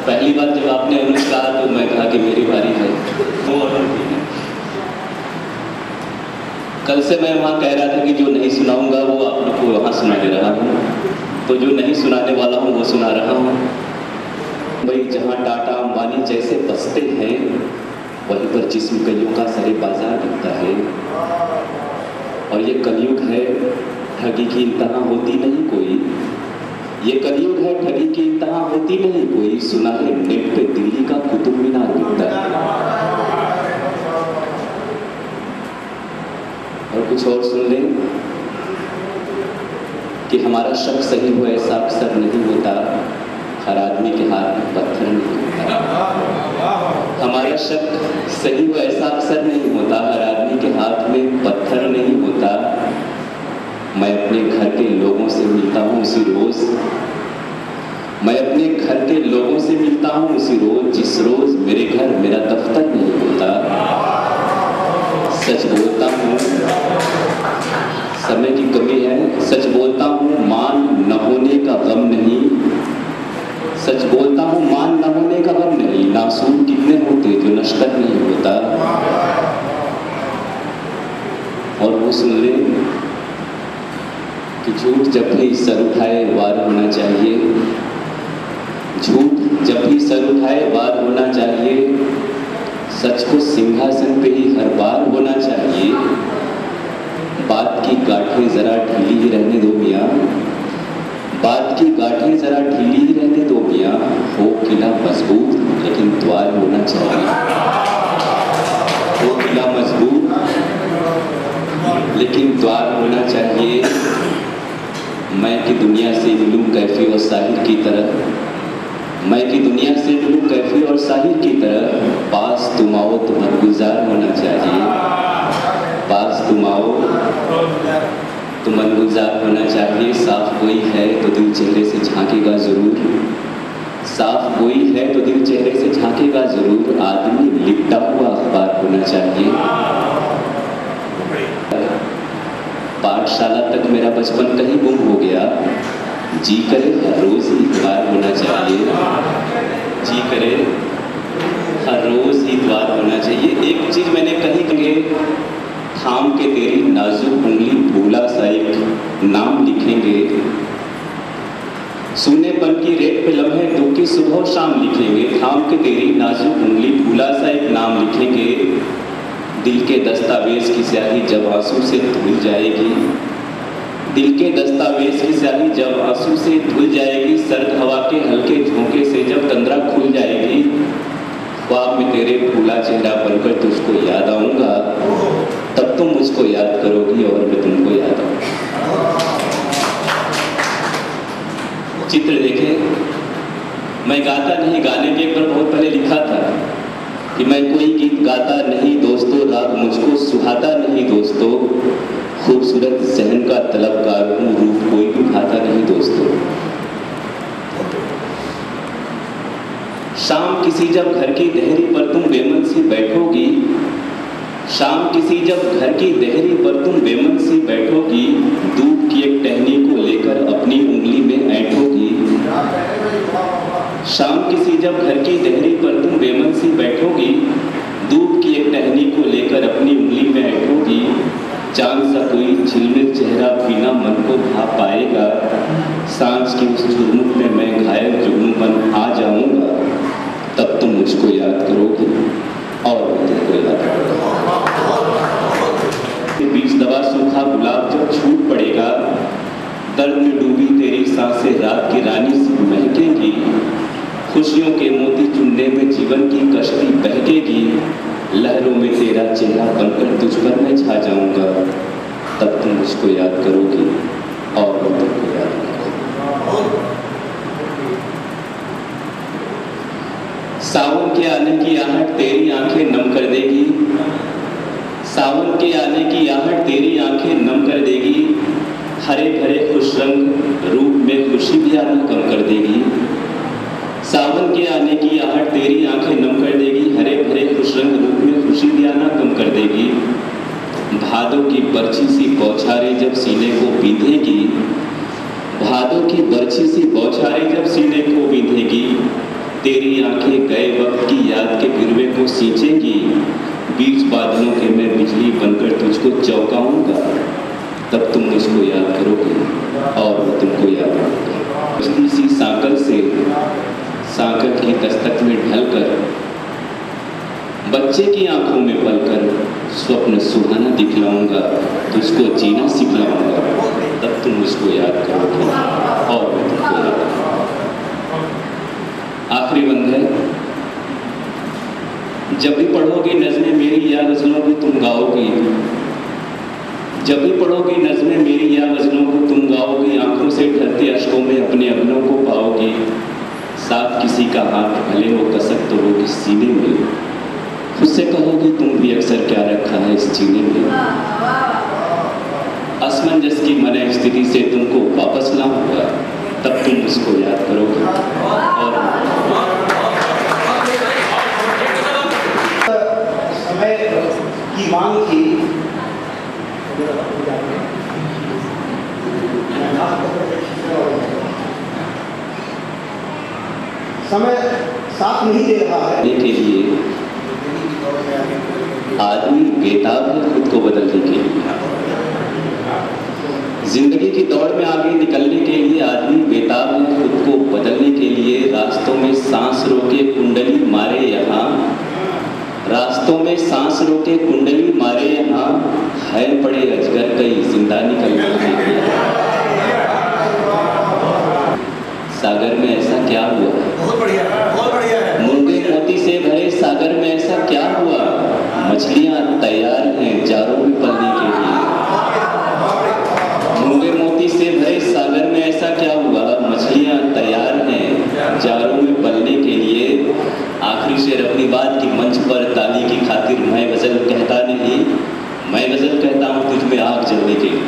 पहली बार जब आपने अनुज कहा तो मैं कहा कि मेरी बारी है। वो कल से मैं वहाँ कह रहा था कि जो नहीं सुनाऊंगा वो आप लोग को वहाँ सुना दे रहा हूँ, तो जो नहीं सुनाने वाला हूँ वो सुना रहा हूँ। भाई जहाँ टाटा अंबानी जैसे बसते हैं वहीं पर जिस्म कलियों का सरे बाजार बनता है। और ये कलयुग है, ठगी की इंतहा होती नहीं कोई। ये कलयुग है, ठगी की इंतहा होती नहीं कोई। सुना है नेट पे दिल्ली का कुतुब मीनार बिकता है। और कुछ और सुन लें कि हमारा शक सही हो ऐसा अक्सर नहीं होता, हर आदमी के हाथ में पत्थर नहीं होता। हमारा शक सही हो ऐसा अक्सर नहीं होता, हर आदमी के हाथ में पत्थर नहीं होता। मैं अपने घर के लोगों से मिलता हूँ उसी रोज, मैं अपने घर के लोगों से मिलता हूँ उसी रोज जिस रोज मेरे घर मेरा दफ्तर नहीं होता। सच बोलता हूँ, समय की कमी है। सच बोलता हूँ, मान न होने का गम नहीं। सच बोलता हूँ, मान न होने का गम नहीं। नासूर कितने होते जो नश्तर नहीं होता। और वो सुन ले कि झूठ जब भी सर उठाए वार होना चाहिए। झूठ जब भी सर उठाए वार होना चाहिए। सच को सिंहासन पे ही हर बार होना चाहिए। बात की गांठें जरा ढीली ही रहने दो मियाँ, बात की गांठें जरा ढीली ही रहने दो मियाँ। हो किला मजबूत लेकिन द्वार होना चाहिए। हो किला मजबूत लेकिन द्वार होना चाहिए। मैं की दुनिया से मिलूं कैफी और साहिर की तरह, मैं की दुनिया से मिलूं कैफी और साहिर की तरह। पास तुम आओ तो मनगुजार होना चाहिए। पास तुम आओ तो मनगुजार होना चाहिए। साफ कोई है तो दिल चेहरे से झांकेगा जरूर। साफ कोई है तो दिल चेहरे से झांकेगा जरूर। आदमी लिपटा हुआ अखबार होना चाहिए। पाठशाला तक मेरा बचपन कहीं गुम हो गया। जी करे हर रोज ही द्वार होना चाहिए। जी करे हर रोज ही द्वार होना चाहिए। एक चीज मैंने कही कि थाम के तेरी नाजुक उंगली भूला सा एक नाम लिखेंगे। सूनेपन की रेत पे लम्हे दुख की सुबह शाम लिखेंगे। थाम के तेरी नाजुक उंगली भूला सा एक नाम लिखेंगे। दिल के दस्तावेज की स्याही जब आंसू से धुल जाएगी। दिल के दस्तावेज की स्याही जब आंसू से धुल जाएगी। सर्द हवा के हल्के झोंके से जब तंद्रा खुल जाएगी। ख्वाब में तेरे फूला चेहरा बनकर तुझको याद आऊंगा। तब तुम मुझको याद करोगी और मैं तुमको याद आऊंगा। चित्र देखे, मैं गाता नहीं, गाने के एक बार बहुत पहले लिखा था कि मैं कोई गीत गाता नहीं दोस्तों, राग मुझको सुहाता नहीं दोस्तों। खूबसूरत जहन का तलबगार हूँ, रूप कोई भी खाता नहीं दोस्तों। शाम किसी जब घर की देहरी पर तुम बेमन सी बैठोगी। शाम किसी जब घर की देहरी पर तुम बेमन सी बैठोगी। दूध की एक टहनी को लेकर अपनी उंगली में ऐंठोगी। शाम किसी जब घर की देहरी पर तुम बेमन सी बैठोगी। दूध की एक टहनी को लेकर अपनी उंगली में ऐंठोगी। चांद सा कोई झिलमिल चेहरा बिना मन को भा पाएगा। सांझ की उस झुरमुट में मैं घायल जुगनू बन आ जाऊंगा। तब तुम मुझको याद करोगे और मैं तुमको याद करूंगा। बीच दबा सूखा गुलाब जब छूट पड़ेगा। दर्द में डूबी तेरी सांसें रात की रानी सी महकेंगी। खुशियों के मोती चुनने में जीवन की कश्ती बहकेगी। लहरों में तेरा चेहरा बनकर तुझ पर मैं छा जाऊंगा। तब तुम मुझको याद करोगी और मैं तुमको याद करूंगा। सावन के आने की आहट तेरी आंखें नम कर देगी। सावन के आने की आहट तेरी आंखें नम कर देगी। हरे भरे खुश रंग रूप में खुशी भी आना कम कर देगी। सावन के आने की आहट तेरी आंखें नम कर देगी। हरे भरे खुश रंग रूप में खुशी भी आना कम कर देगी। भादों की बरछी सी बौछारें जब सीने को बींधेगी। भादों की बरछी सी बौछारें जब सीने को बींधेगी। तेरी मेरी आंखें गए वक्त की याद के गिरवे को सींचेंगी, बीच बादलों के मैं बिजली बनकर तुझको चौंकाऊंगा, तब तुम मुझको याद करोगे और मैं तुमको याद करूंगा। बिजली सी सांकल से सांकल की दस्तक में ढलकर, बच्चे की आंखों में पलकर स्वप्न सुहाना दिखलाऊंगा, तुझको जीना सिखलाऊंगा, तब तुम मुझको याद करोगे और मैं तुमको याद करूंगा। आखिरी बंद है। जब भी पढ़ोगी नज़्में मेरी या गज़लों को तुम गाओगी, जब भी पढ़ोगी नज़्में मेरी या गज़लों को तुम गाओगी, आंखों से ढलते अश्कों में अपने अपनों को पाओगी, साथ किसी का हाथ भले हो कसक तो होगी सीने में, खुद से कहोगी तुम भी अक्सर क्या रखा है इस जीने में। असमंजस की मन स्थिति से तुमको वापस लाऊंगा, तब तुम उसको याद करोगे और समय की मांग थी। समय साथ नहीं दे रहा है के लिए आदमी बेताब है खुद को बदलने के लिए। जिंदगी की दौड़ में आगे निकलने के लिए आदमी बेताब है खुद को बदलने के लिए। रास्तों में सांस रोके कुंडली मारे यहाँ, रास्तों में सांस रोके कुंडली मारे यहाँ, है पड़े अजगर कई जिंदा निकलने के लिए। सागर में ऐसा क्या हुआ? बहुत बढ़िया है। मुर्गे मोती से भरे सागर में ऐसा क्या हुआ? मछलियां तैयार हैं जारों में पलने के लिए। मुर्गे मोती से भरे सागर में ऐसा क्या हुआ? मछलियां तैयार हैं जारों में पलने के लिए। आखिरी शेर अपनी बात की मंच पर ताली की खातिर मैं गजल कहता नहीं, मैं गजल कहता हूँ तुझ में आग जलने के लिए।